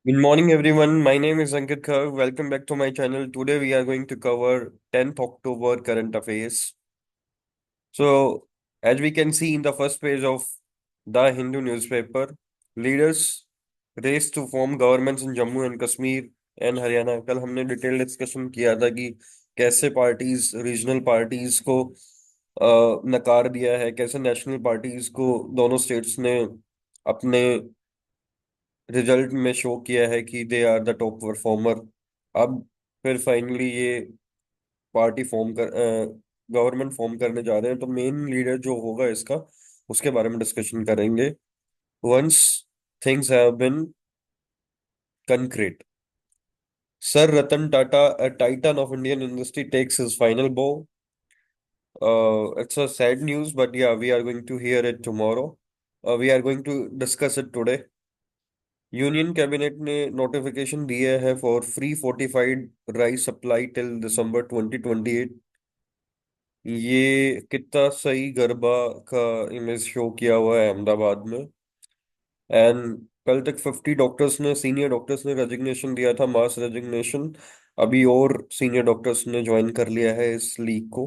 Good morning, everyone. My name is Ankit Khar. Welcome back to my channel. Today, we are going to cover 10th October current affairs. So, as we can see in the first page of the Hindu newspaper, leaders race to form governments in Jammu and Kashmir and Haryana. कल हमने detail discussion किया था कि कैसे parties regional parties को नकार दिया है, कैसे नेशनल पार्टीज को दोनों स्टेट्स ने अपने रिजल्ट में शो किया है कि they are the top performer. अब फिर फाइनली ये पार्टी फॉर्म कर गवर्नमेंट फॉर्म करने जा रहे हैं, तो मेन लीडर जो होगा इसका उसके बारे में डिस्कशन करेंगे। Once things have been concrete, sir Ratan Tata, a titan of Indian industry, takes his final bow. It's a sad news, but yeah, we are going to hear it tomorrow. We are going to discuss it today. Union cabinet ने notification दिया है for free fortified rice supply till दिसंबर 2028। ये कितना सही गरबा का image show किया हुआ है अहमदाबाद में। एंड कल तक 50 डॉक्टर्स ने, सीनियर डॉक्टर्स ने रेजिग्नेशन दिया था, मास रेजिग्नेशन। अभी और सीनियर डॉक्टर्स ने ज्वाइन कर लिया है इस लीग को।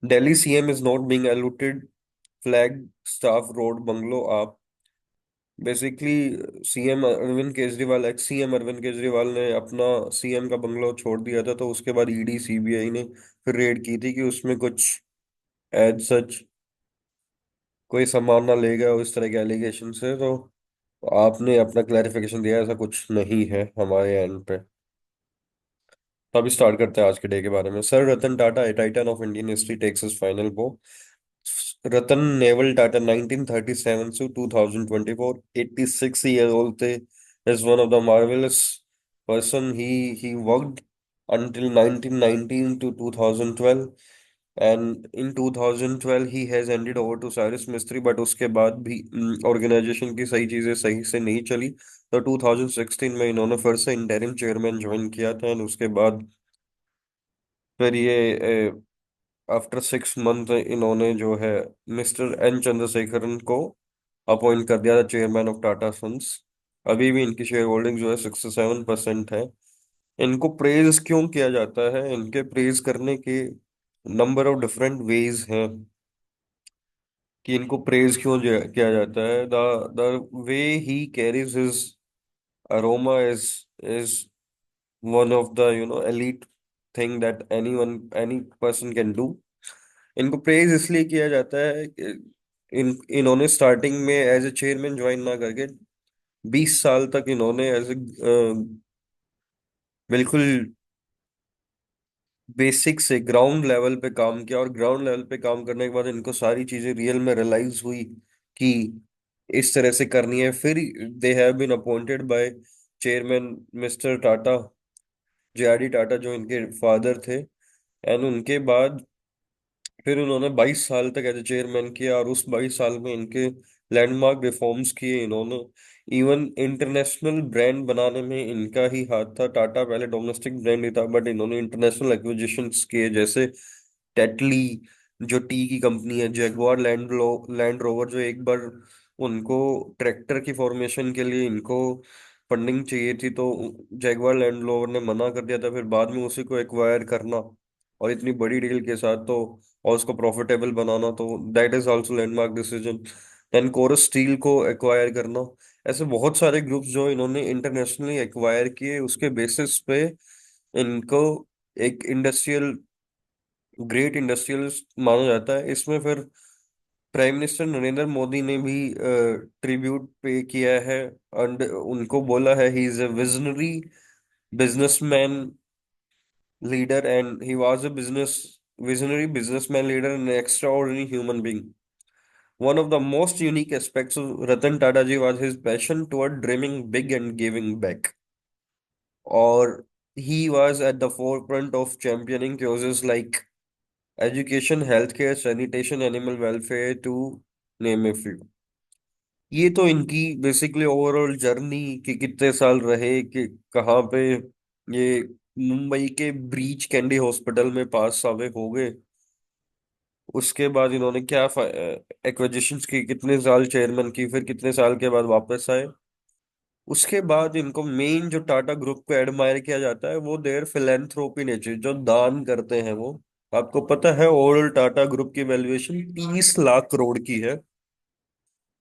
Delhi CM is not being allotted, flag staff road bungalow AAP. Basically CM Arvind Kejriwal, ex CM Arvind Kejriwal ने अपना सीएम का बंगला छोड़ दिया था, तो उसके बाद ईडी सीबीआई ने फिर रेड की थी कि उसमें कुछ एज सच कोई सामान ना ले गया उस तरह के एलिगेशन से। तो आपने अपना क्लैरिफिकेशन दिया ऐसा कुछ नहीं है हमारे एंड पे। तो अभी स्टार्ट करते हैं आज के डे के बारे में। Sir Ratan Tata, a titan of Indian history, takes his final bow. Ratan Naval Tata 1937 to 2024, 86 years old थे, is one of the marvelous person. He worked until 1919 to 2012, and in 2012 he has handed over to Cyrus Mistry, but उसके बाद भी organisation की सही चीजें सही से नहीं चली। तो 2016 में इन्होंने फिर से इंटरिम चेयरमैन ज्वाइन किया था, और उसके बाद फिर ये आफ्टर 6 मंथ इन्होंने जो है मिस्टर एन चंद्रशेखरन को अपॉइंट कर दिया था चेयरमैन ऑफ टाटा सन्स। अभी भी इनकी शेयर होल्डिंग जो है 67% है। इनको प्रेज क्यों किया जाता है? इनके प्रेज करने के नंबर ऑफ डिफरेंट वेज हैं कि इनको प्रेज क्यों किया जाता है। The way he carries his aroma is one of the elite thing that any person can do. इनको प्रेज इसलिए किया जाता है कि इन्होंने स्टार्टिंग में एज ए चेयरमैन ज्वाइन ना करके 20 साल तक इन्होंने एज ए बिल्कुल बेसिक से ग्राउंड लेवल पे काम किया, और ग्राउंड लेवल पे काम करने के बाद इनको सारी चीजें रियल में रियलाइज हुई कि इस तरह से करनी है। फिर they have been appointed by chairman mister Tata, JRD Tata, जो इनके फादर थे। एंड उनके बाद फिर उन्होंने 22 साल तक एज चेयरमैन किया, और उस 22 साल में इनके लैंडमार्क रिफॉर्म्स किए इन्होंने। इवन इंटरनेशनल ब्रांड बनाने में इनका ही हाथ था। टाटा पहले डोमेस्टिक ब्रांड ही था, बट इन्होंने इंटरनेशनल एक्विजिशंस किए, जैसे टेटली जो टी की कंपनी है, जैगवार लैंड रोवर जो एक बार उनको ट्रैक्टर की फॉर्मेशन के लिए इनको फंडिंग चाहिए थी, तो जैगवार लैंड रोवर ने मना कर दिया था। फिर बाद में उसी को एक्वायर करना, और इतनी बड़ी डील के साथ, तो और उसको प्रॉफिटेबल बनाना, तो that is also landmark decision. Then Corus steel को एक्वायर करना। ऐसे बहुत सारे ग्रुप्स जो इन्होंने इंटरनेशनली एक्वायर किए, उसके बेसिस पे इनको एक इंडस्ट्रियल, ग्रेट इंडस्ट्रियलिस्ट माना जाता है। इसमें फिर प्राइम मिनिस्टर नरेंद्र मोदी ने भी ट्रिब्यूट पे किया है, एंड उनको बोला है he is a visionary businessman leader, and he was a business visionary businessman leader and an extraordinary human being. One of the most unique aspects of Ratan Tata ji was his passion toward dreaming big and giving back. Or he was at the forefront of championing causes like education, healthcare, sanitation, animal welfare, to name a few. ये तो इनकी basically overall journey कि कितने साल रहे, कि कहाँ पे ये मुंबई के ब्रीच कैंडी हॉस्पिटल में 5 साल हो गए। उसके बाद इन्होंने क्या एक्विजिशंस की, कितने साल चेयरमैन की, फिर कितने साल के बाद वापस आए। उसके बाद इनको मेन जो टाटा ग्रुप को एडमायर किया जाता है वो देयर फिलेंथ्रोपी नेचर, जो दान करते हैं वो। आपको पता है ओवरऑल टाटा ग्रुप की वैल्यूएशन 30 लाख करोड़ की है,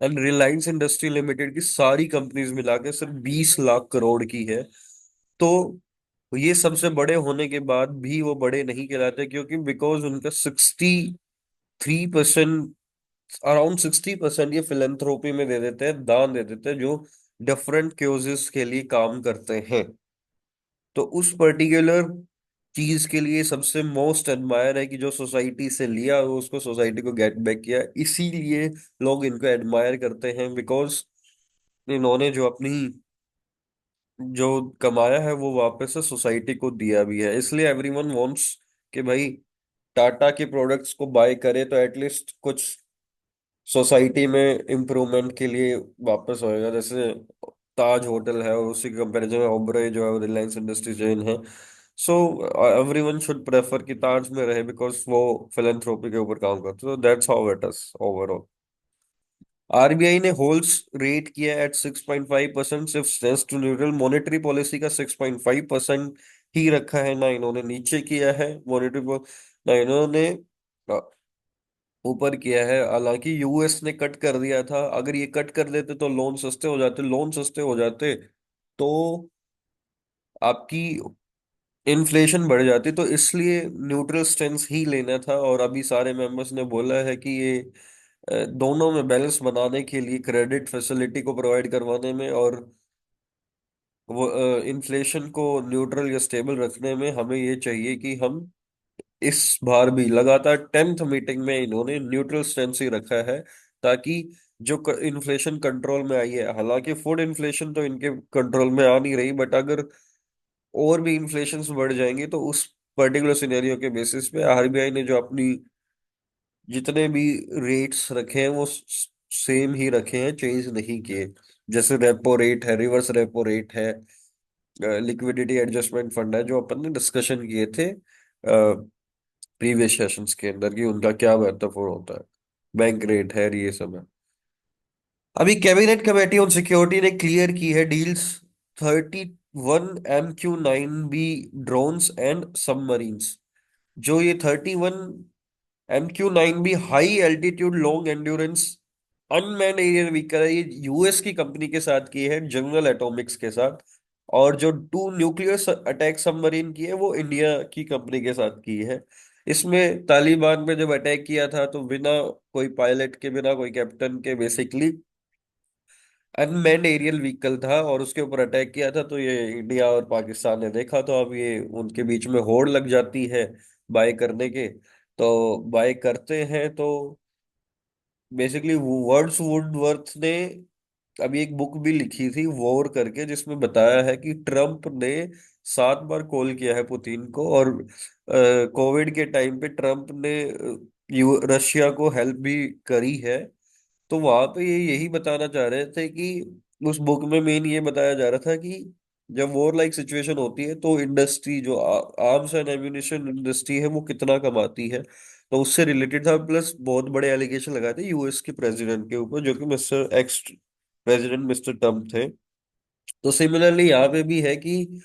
एंड रिलायंस इंडस्ट्री लिमिटेड की सारी कंपनीज मिला के सिर्फ 20 लाख करोड़ की है। तो ये सबसे बड़े होने के बाद भी वो बड़े नहीं कहलाते, क्योंकि बिकॉज उनका 63%, अराउंड 60% ये फिलेंथ्रोपी में दे देते हैं, दान दे देते हैं, जो डिफरेंट क्योजेस के लिए काम करते हैं। तो उस पर्टिकुलर चीज के लिए सबसे मोस्ट एडमायर है कि जो सोसाइटी से लिया वो उसको सोसाइटी को गेट बैक किया, इसीलिए लोग इनको एडमायर करते हैं, बिकॉज इन्होंने जो अपनी जो कमाया है वो वापस से सोसाइटी को दिया भी है। इसलिए एवरीवन वांट्स कि भाई टाटा के प्रोडक्ट्स को बाय करे तो एटलीस्ट कुछ सोसाइटी में इम्प्रूवमेंट के लिए वापस होएगा। जैसे ताज होटल है और उसी के कंपैरिजन में ओबरॉय जो है वो रिलायंस इंडस्ट्री चेन है। सो एवरीवन शुड प्रेफर कि ताज में रहे, बिकॉज वो फिलेंथ्रोपी के ऊपर काम करते हैं। That's how it is overall. RBI ने होल्ड्स रेट किया एट 6.5%, सिर्फ स्टेंस टू न्यूट्रल। मॉनेटरी पॉलिसी का 6.5% ही रखा है, ना इन्होंने नीचे किया है मॉनेटरी, ना इन्होंने ऊपर किया है। हालांकि यूएस ने कट कर दिया था, अगर ये कट कर देते तो लोन सस्ते हो जाते, लोन सस्ते हो जाते तो आपकी इन्फ्लेशन बढ़ जाती। तो इसलिए न्यूट्रल स्टेंस ही लेना था, और अभी सारे मेंबर्स ने बोला है कि ये दोनों में बैलेंस बनाने के लिए, क्रेडिट फैसिलिटी को प्रोवाइड करवाने में और वो इन्फ्लेशन को न्यूट्रल या स्टेबल रखने में, हमें ये चाहिए कि हम इस बार भी लगातार 10th मीटिंग में इन्होंने न्यूट्रल स्टेंस ही रखा है, ताकि जो इन्फ्लेशन कंट्रोल में आई है, हालांकि फूड इन्फ्लेशन तो इनके कंट्रोल में आ नहीं रही, बट अगर और भी इन्फ्लेशन बढ़ जाएंगे तो उस पर्टिकुलर सिनेरियो के बेसिस पे आरबीआई ने जो अपनी जितने भी रेट्स रखे हैं वो सेम ही रखे हैं, चेंज नहीं किए। जैसे रेपो रेट है, रिवर्स रेपो रेट है, लिक्विडिटी एडजस्टमेंट फंड है, जो अपन ने डिस्कशन किए थे प्रीवियस सेशंस के अंदर कि उनका क्या महत्वपूर्ण होता है। बैंक रेट है, ये सब है। अभी कैबिनेट कमेटी ऑन सिक्योरिटी ने क्लियर की है deals 31 MQ-9B drones and submarines. जो ये 31 MQ-9B high altitude long endurance unmanned aerial vehicle है, ये यूएस की कंपनी के साथ की है, जनरल एटॉमिक्स के साथ। और जो टू न्यूक्लियर अटैक सबमरीन की है वो इंडिया की कंपनी के साथ की है। इसमें तालिबान पे जब अटैक किया था तो बिना कोई पायलट के, बिना कोई कैप्टन के, बेसिकली अनमैन्ड एरियल व्हीकल था और उसके ऊपर अटैक किया था। तो ये इंडिया और पाकिस्तान ने देखा, तो अब ये उनके बीच में होड़ लग जाती है बाय करने के। तो बाय करते हैं तो बेसिकली वर्ड्स वुडवर्थ ने अभी एक बुक भी लिखी थी वॉर करके, जिसमें बताया है कि ट्रम्प ने 7 बार कॉल किया है पुतिन को, और कोविड के टाइम पे ट्रम्प ने रशिया को हेल्प भी करी है। तो वहां पे ये यही बताना चाह रहे थे कि उस बुक में मेन ये बताया जा रहा था कि जब वॉर लाइक सिचुएशन होती है तो इंडस्ट्री जो आर्म्स एंड एम्यूनिशन इंडस्ट्री है वो कितना कमाती है। तो उससे रिलेटेड था, प्लस बहुत बड़े एलिगेशन लगाए थे यूएस के प्रेसिडेंट के ऊपर, जो कि mister ex president mister Trump थे। तो सिमिलरली यहाँ पे भी है कि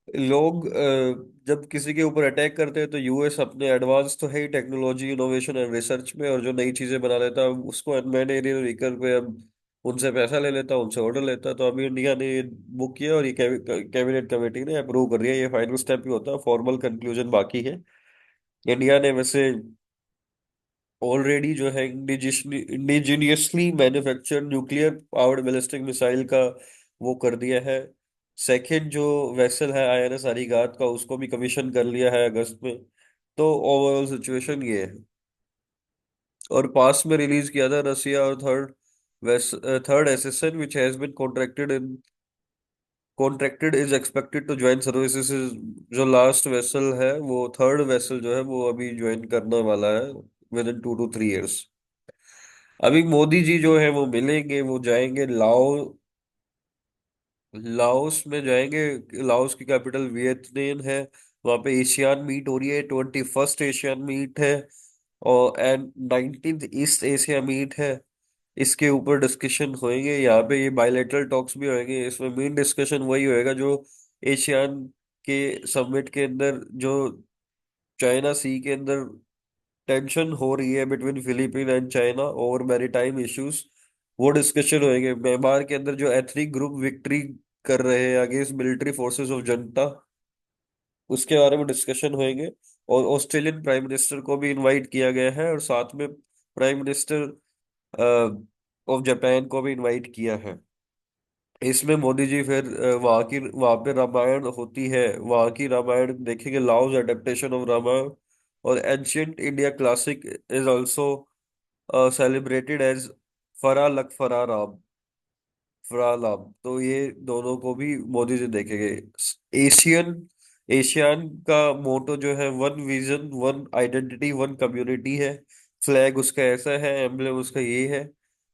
लोग जब किसी के ऊपर अटैक करते हैं तो यूएस अपने एडवांस तो है ही टेक्नोलॉजी, इनोवेशन एंड रिसर्च में, और जो नई चीजें बना लेता है उसको अनमैन्ड एरियल व्हीकल पे अब उनसे पैसा ले लेता, उनसे ऑर्डर लेता। तो अभी इंडिया ने ये बुक किया और ये कैबिनेट कमेटी ने अप्रूव कर दिया। ये फाइनल स्टेप ही होता है, फॉर्मल कंक्लूजन बाकी है। इंडिया ने वैसे ऑलरेडी जो है indigenously manufactured nuclear powered ballistic missile का वो कर दिया है। सेकंड जो वेसल है आईएनएस अरिगात का, उसको भी कमीशन कर लिया है अगस्त में। तो ओवरऑल सिचुएशन ये है। और पास में रिलीज किया था रसिया और third SSN which has been contracted is expected to join services. जो लास्ट वेसल है वो थर्ड वेसल जो है वो अभी ज्वाइन करने वाला है विद इन 2 to 3 years। अभी मोदी जी जो है वो मिलेंगे, वो जाएंगे लाओस में जाएंगे। लाओस की कैपिटल वियतनाम है। वहाँ पे एशियान मीट हो रही है, 21st एशियन मीट है, और and 19th east Asia meet है। इसके ऊपर डिस्कशन होएंगे यहाँ पे। ये बायलैटरल टॉक्स भी होएंगे, इसमें मेन डिस्कशन वही होएगा जो एशियान के समिट के अंदर, जो चाइना सी के अंदर टेंशन हो रही है between Philippine and China over maritime issues, वो डिस्कशन होएंगे। म्यांमार के अंदर जो एथनिक ग्रुप विक्ट्री कर रहे हैं अगेंस्ट मिलिट्री फोर्सेस ऑफ जनता, उसके बारे में डिस्कशन होएंगे। और ऑस्ट्रेलियन प्राइम मिनिस्टर को भी इनवाइट किया गया है, और साथ में प्राइम मिनिस्टर ऑफ जापान को भी इनवाइट किया है। इसमें मोदी जी फिर वहाँ पे रामायण होती है, वहाँ की रामायण देखेंगे, लाओस एडेप्टेशन ऑफ रामायण। और ancient India classic is also celebrated as Phra Lak Phra Ram, फरालाम। तो ये दोनों को भी मोदी जी देखेंगे। एशियन एशियान का मोटो जो है, one vision one identity one community है। फ्लैग उसका ऐसा है, एम्बलम उसका ये है।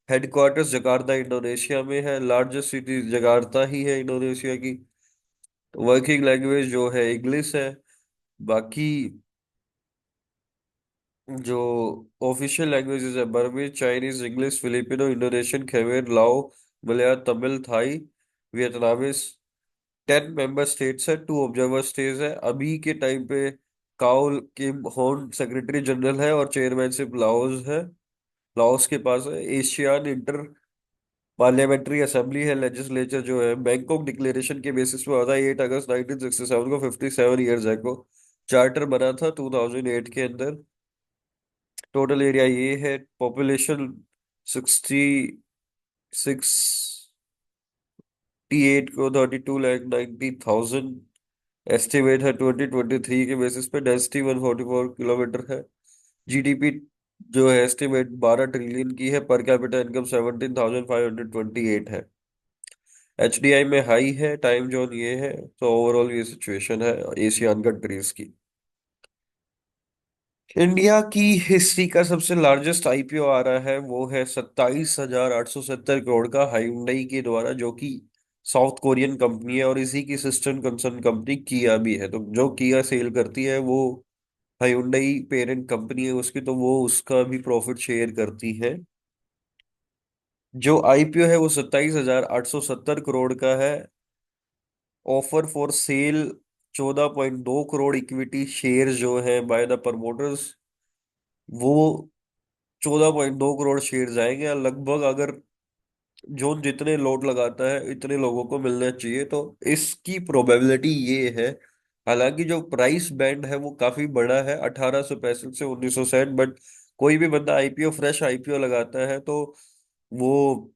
हेडक्वार्टर्स जकार्ता इंडोनेशिया में है, लार्जेस्ट सिटी जकार्ता ही है इंडोनेशिया की। वर्किंग लैंग्वेज जो है इंग्लिश है। बाकी जो ऑफिशियल लैंग्वेजेस है, Burmese, Chinese, English, Filipino, Indonesian, Khmer, Lao, Malayalam, Tamil, Thai, Vietnamese. 10 member states है, 2 ऑब्जर्वर स्टेट्स है अभी के टाइम पे। काउल किम होन सेक्रेटरी जनरल है, और चेयरमैनशिप लाओस है, लाओस के पास है। एशियान इंटर पार्लियामेंट्री असेंबली है, लेजिस्लेचर जो है बैंकॉक डिक्लेरेशन के बेसिस पे होता है। 8 अगस्त 1967 को, 57 ईयर्स है को चार्टर बना था 2008 के अंदर। टोटल एरिया ये है, पॉपुलेशन 68 को, 32,90,000 एस्टिमेट है 2023 के बेसिस पे। डेंसिटी 144 किलोमीटर है। जीडीपी जो है एस्टिमेट 12 ट्रिलियन की है। पर कैपिटा इनकम 17,528 है। एचडीआई में हाई है, टाइम जोन ये है। तो ओवरऑल ये सिचुएशन है एशियन कंट्रीज की। इंडिया की हिस्ट्री का सबसे लार्जेस्ट आईपीओ आ रहा है, वो है 27,870 करोड़ का, हायुंडई के द्वारा, जो कि साउथ कोरियन कंपनी है, और इसी की सिस्टर कंसर्न कंपनी किया भी है। तो जो किया सेल करती है वो हायुंडई पेरेंट कंपनी है उसकी, तो वो उसका भी प्रॉफिट शेयर करती है। जो आईपीओ है वो 27,870 करोड़ का है। Offer for sale 14.2 crore equity share जो है बाय द प्रमोटर्स, वो 14.2 करोड़ शेयर जाएंगे। और लगभग अगर जोन जितने लोड लगाता है इतने लोगों को मिलना चाहिए, तो इसकी प्रोबेबिलिटी ये है। हालांकि जो प्राइस बैंड है वो काफी बड़ा है, 1865 से 1960, बट कोई भी बंदा आईपीओ, फ्रेश आईपीओ लगाता है तो वो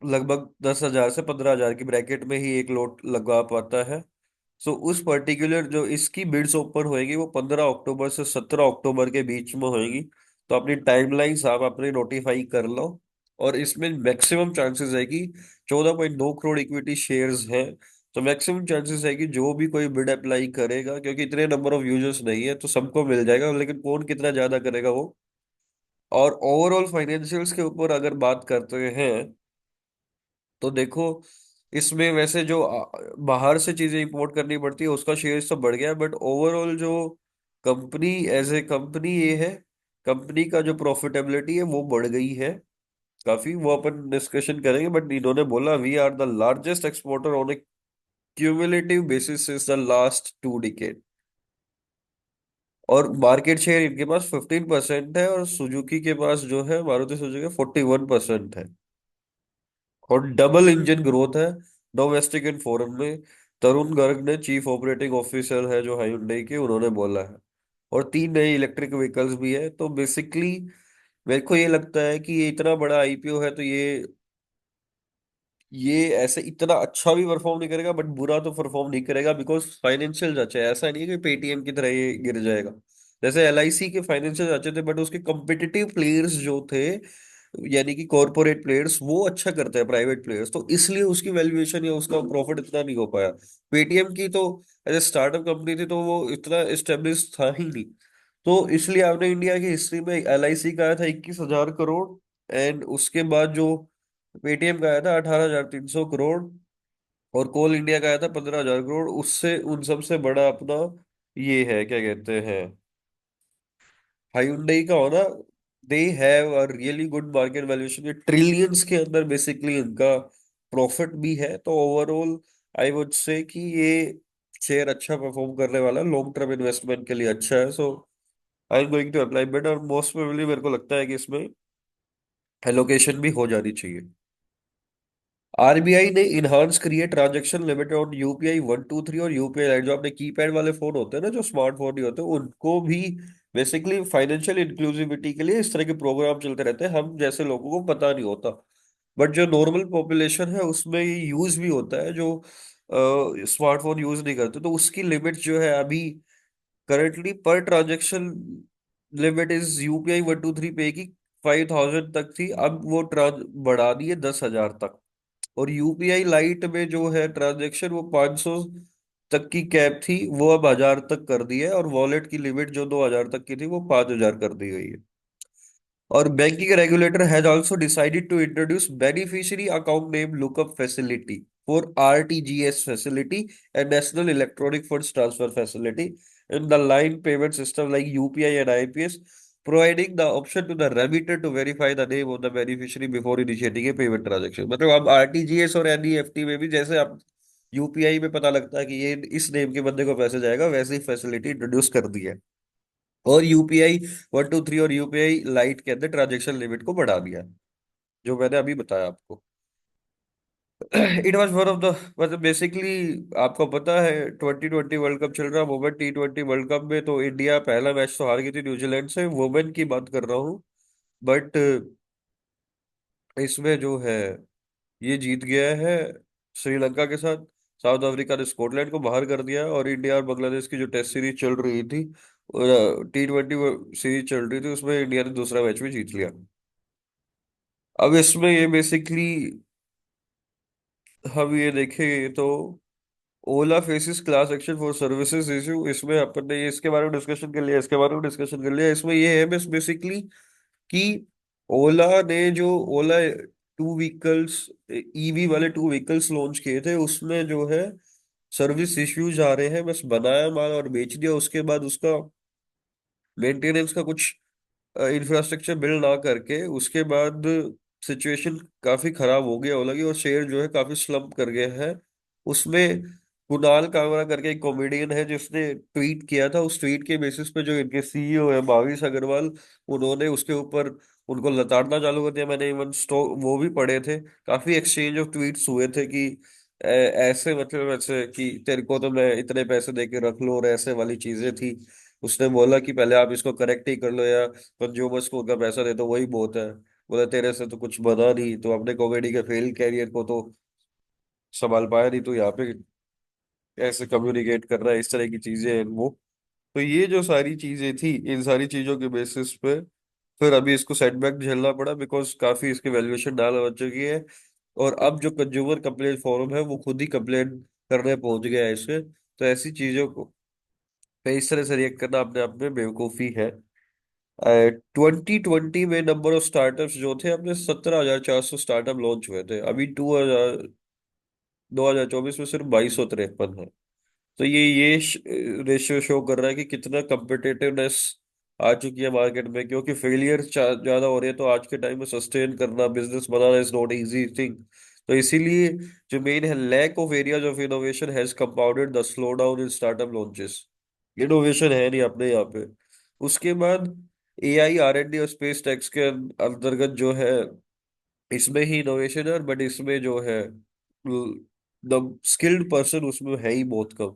लगभग 10,000 से 15,000 की ब्रैकेट में ही एक लोट लगवा पाता है। सो उस पर्टिकुलर जो इसकी बिड्स ओपन होएगी वो 15 अक्टूबर से 17 अक्टूबर के बीच में होएगी। तो अपनी टाइमलाइंस आप अपनी नोटिफाई कर लो। और इसमें मैक्सिमम चांसेस है कि 14.2 करोड़ इक्विटी शेयर्स हैं। तो मैक्सिमम चांसेस है कि जो भी कोई बिड अप्लाई करेगा, क्योंकि इतने नंबर ऑफ यूजर्स नहीं है, तो सबको मिल जाएगा, लेकिन कौन कितना ज्यादा करेगा वो। और ओवरऑल फाइनेंशियल्स के ऊपर अगर बात करते हैं, तो देखो, इसमें वैसे जो बाहर से चीजें इंपोर्ट करनी पड़ती है उसका शेयर तो बढ़ गया है, बट ओवरऑल जो कंपनी एज ए कंपनी ये है, कंपनी का जो प्रॉफिटेबिलिटी है वो बढ़ गई है काफी। वो अपन डिस्कशन करेंगे, बट इन्होंने बोला we are the largest exporter on a cumulative basis since the last 2 decade. और मार्केट शेयर इनके पास 15% है, और सुजुकी के पास जो है, मारुति सुजुकी 41% है। और डबल इंजन ग्रोथ है डोमेस्टिक एंड फॉरेन में। तरुण गर्ग ने, चीफ ऑपरेटिंग ऑफिसर है जो हायुंडई के, उन्होंने बोला है। और 3 नए इलेक्ट्रिक व्हीकल्स भी है। तो बेसिकली मेरे को ये लगता है कि ये इतना बड़ा आईपीओ है, तो ये ऐसे इतना अच्छा भी परफॉर्म नहीं करेगा, बट बुरा तो परफॉर्म नहीं करेगा, बिकॉज फाइनेंशियल अच्छे है। ऐसा नहीं है कि पेटीएम की तरह ये गिर जाएगा। जैसे एलआईसी के फाइनेंशियल अच्छे थे, बट उसके कम्पिटिटिव प्लेयर्स जो थे, यानी कि कॉरपोरेट प्लेयर्स, वो अच्छा करते हैं प्राइवेट प्लेयर्स, तो इसलिए उसकी वैल्यूएशन या उसका प्रॉफिट इतना नहीं हो पाया। पेटीएम की तो एज ए स्टार्टअप कंपनी थी, तो वो इतना एस्टेब्लिश था ही नहीं। तो इसलिए आपने इंडिया की हिस्ट्री में एलआईसी का आया था 21,000 करोड़, एंड उसके बाद जो पेटीएम का आया था 18,300 करोड़, और कोल इंडिया का आया था 15,000 करोड़। उससे उन सबसे बड़ा अपना ये है, क्या कहते हैं, हायुंडई का होना they have a really good market valuation, ये ट्रिलियंस के अंदर बेसिकली इनका प्रॉफिट भी है। तो ओवरऑल आई वुड से कि ये शेयर अच्छा परफॉर्म करने वाला, लॉन्ग टर्म इन्वेस्टमेंट के लिए अच्छा है। So I am going to apply bet, और मोस्ट प्रोबेबली मेरे को लगता है कि इसमें एलोकेशन भी हो जानी चाहिए। आरबीआई ने enhance create transaction limit on UPI 123 और यूपीआई लाइट, जो अपने कीपैड वाले फोन होते हैं ना, जो स्मार्टफोन ही होते हैं, उनको भी बेसिकली फाइनेंशियल इंक्लूसिविटी के लिए इस तरह के प्रोग्राम चलते रहते हैं, हम जैसे लोगों को पता नहीं होता। बट जो नॉर्मल पॉपुलेशन है उसमें ये यूज भी होता है, जो स्मार्टफोन यूज नहीं करते। तो उसकी लिमिट जो है अभी currently per transaction limit is UPI 123 पे की 5,000 तक थी, अब वो ट्रांस बढ़ा दी है 10,000 तक। और यूपीआई लाइट में जो है ट्रांजेक्शन वो 500 तक की कैप थी, वो अब 1,000 तक कर दी है। और वॉलेट की लिमिट जो 2,000 तक की थी वो 5,000 कर दी गई है। और banking regulator has also decided to introduce beneficiary account name lookup facility for RTGS facility and national electronic funds transfer facility in the line payment system like UPI and IPS, providing the option to the remitter to verify the name of the beneficiary before initiating a payment transaction. मतलब अब RTGS और NEFT में भी जैसे आप UPI में पता लगता है कि ये इस नेम के बंदे को पैसे जाएगा, वैसे ही फैसिलिटी इंट्रोड्यूस कर दी है। और यूपीआई 123 और यूपीआई लाइट के अंदर ट्रांजेक्शन लिमिट को बढ़ा दिया, जो मैंने अभी बताया आपको। It was one of the, मतलब बेसिकली आपको पता है 2020 वर्ल्ड कप चल रहा है, वुमेन T20 वर्ल्ड कप में तो इंडिया पहला मैच तो हार गई थी न्यूजीलैंड से, वुमेन की बात कर रहा हूँ। बट इसमें जो है ये जीत गया है श्रीलंका के साथ। साउथ अफ्रीका ने स्कॉटलैंड को बाहर कर दिया, और इंडिया और बांग्लादेश की जो टेस्ट सीरीज चल रही थी, T20 सीरीज चल रही थी, उसमें इंडिया ने दूसरा मैच भी जीत लिया। अब इसमें ये बेसिकली हम ये देखें तो Ola faces class action for services issue, इसमें अपन ने ये इसके बारे में डिस्कशन कर लिया, इसके बारे में डिस्कशन कर लिया। इसमें ये है बस बेसिकली कि ओला ने जो ओला टू व्हीकल्स, ईवी वाले टू व्हीकल्स लॉन्च किए थे, उसमें जो है सर्विस इश्यूज आ रहे हैं। बस बनाया माल और बेच दिया, उसके बाद उसका मेंटेनेंस का कुछ इंफ्रास्ट्रक्चर बिल्ड ना करके उसके बाद सिचुएशन काफी खराब हो गया ओला की, और शेयर जो है काफी स्लम्प कर गया है। उसमें कुणाल कामरा करके एक कॉमेडियन है जिसने ट्वीट किया था, उस ट्वीट के बेसिस पे जो इनके सीईओ है भाविश अग्रवाल, उन्होंने उसके ऊपर उनको लताड़ना चालू कर दिया। मैंने इवन स्टॉक वो भी पढ़े थे, काफी एक्सचेंज ऑफ ट्वीट्स हुए थे कि ऐसे मतलब ऐसे कि तेरे को तो मैं इतने पैसे दे के रख लो, और ऐसे वाली चीजें थी। उसने बोला कि पहले आप इसको करेक्ट ही कर लो, या कंज्यूमर्स को उनका पैसा दे दो, वही बहुत है। बोला तेरे से तो कुछ बना नहीं, तो अपने कॉमेडी के फेल कैरियर को तो संभाल पाया नहीं, तो यहाँ पे ऐसे कम्युनिकेट कर रहा है, इस तरह की चीजें हैं वो। तो ये जो सारी चीजें थी, इन सारी चीजों के बेसिस पे फिर अभी इसको सेटबैक झेलना पड़ा, बिकॉज काफी इसकी वैल्यूएशन डाल हो चुकी है। और अब जो कंज्यूमर कंप्लेंट फोरम है वो खुद ही कंप्लेंट करने पहुंच गया है इससे। तो ऐसी चीजों को पे इस तरह से रिएक्ट करना अपने आप में बेवकूफी है। 2020 में नंबर ऑफ स्टार्टअप्स जो थे अपने 17,400 स्टार्टअप लॉन्च हुए थे, अभी 2024 में सिर्फ 2,253 है। तो ये रेशियो शो कर रहा है कि कितना कम्पिटिटिवनेस आ चुकी है मार्केट में, क्योंकि फेलियर ज्यादा हो रही है। तो आज के टाइम में सस्टेन करना, बिजनेस बनाना इज नॉट इजी थिंग। तो इसीलिए जो मेन है, lack of areas of innovation has compounded the slow down in startup launches. Innovation है नहीं अपने यहाँ पे। उसके बाद एआई आर एंड डी और स्पेस टेक्स के अंतर्गत जो है, इसमें ही इनोवेशन है, बट इसमें जो है द स्किल्ड पर्सन उसमें है ही बहुत कम।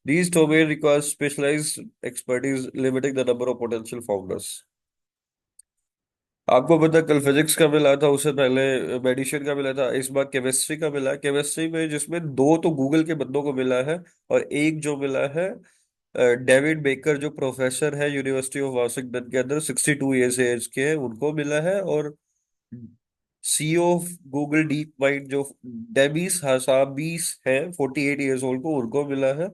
These domain requires specialized expertise, limiting the number of potential founders. आपको पता है, कल फिजिक्स का मिला था, उससे पहले मेडिसिन का मिला था, इस बार केमिस्ट्री का मिला है। केमिस्ट्री में जिसमें दो तो गूगल के बंदों को मिला है, और एक जो मिला है डेविड बेकर, जो प्रोफेसर है यूनिवर्सिटी ऑफ वाशिंगटन के अंदर, 62 ईयर्स एज के हैं, उनको मिला है। और CEO of Google deep mind जो डेबिस हासाबीस है, 48 ईयर्स ओल्ड को, उनको मिला है।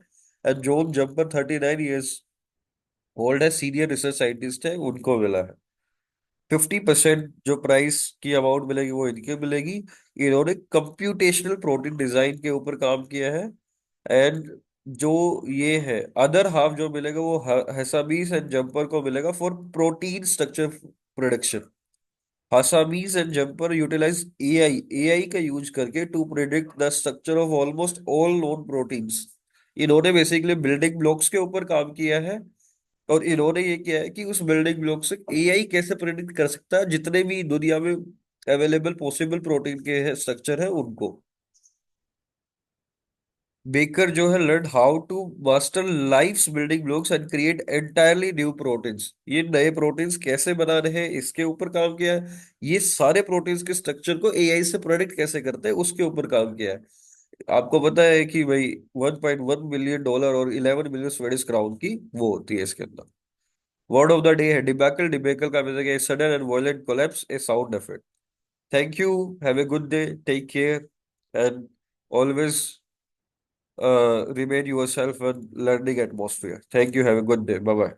And John jumper 39 years old है, सीनियर रिसर्च साइंटिस्ट है, उनको मिला है। 50% जो प्राइस की अमाउंट मिलेगी वो इनके मिलेगी। इन्होंने कंप्यूटेशनल प्रोटीन डिजाइन के ऊपर काम किया है। एंड जो ये है अदर हाफ जो मिलेगा वो हसाबीस एंड जम्पर को मिलेगा for protein structure production. Hasamis and Jumper utilize AI का यूज करके to predict the structure of almost all known proteins. इन्होंने बेसिकली बिल्डिंग ब्लॉक्स के ऊपर काम किया है. और इन्होंने ये किया है कि उस बिल्डिंग ब्लॉक से एआई कैसे प्रिडिक्ट कर सकता है जितने भी दुनिया में अवेलेबल पॉसिबल प्रोटीन के स्ट्रक्चर है उनको. बेकर जो है learn how to master life's building blocks and create entirely new proteins. ये नए प्रोटीन्स कैसे बनाने हैं इसके ऊपर काम किया है. ये सारे प्रोटीन्स के स्ट्रक्चर को एआई से प्रेडिक्ट कैसे करते हैं उसके ऊपर काम किया है. आपको पता है कि भाई 1.1 बिलियन डॉलर और 11 मिलियन स्वेडिश क्राउन की वो होती है इसके अंदर. वर्ड ऑफ द डे है डिबैकल. डिबैकल का मतलब है sudden and violent collapse a sound effect. Thank you. Have a good day. Take care and always remain yourself and learning atmosphere. Thank you. Have a good day. Bye bye.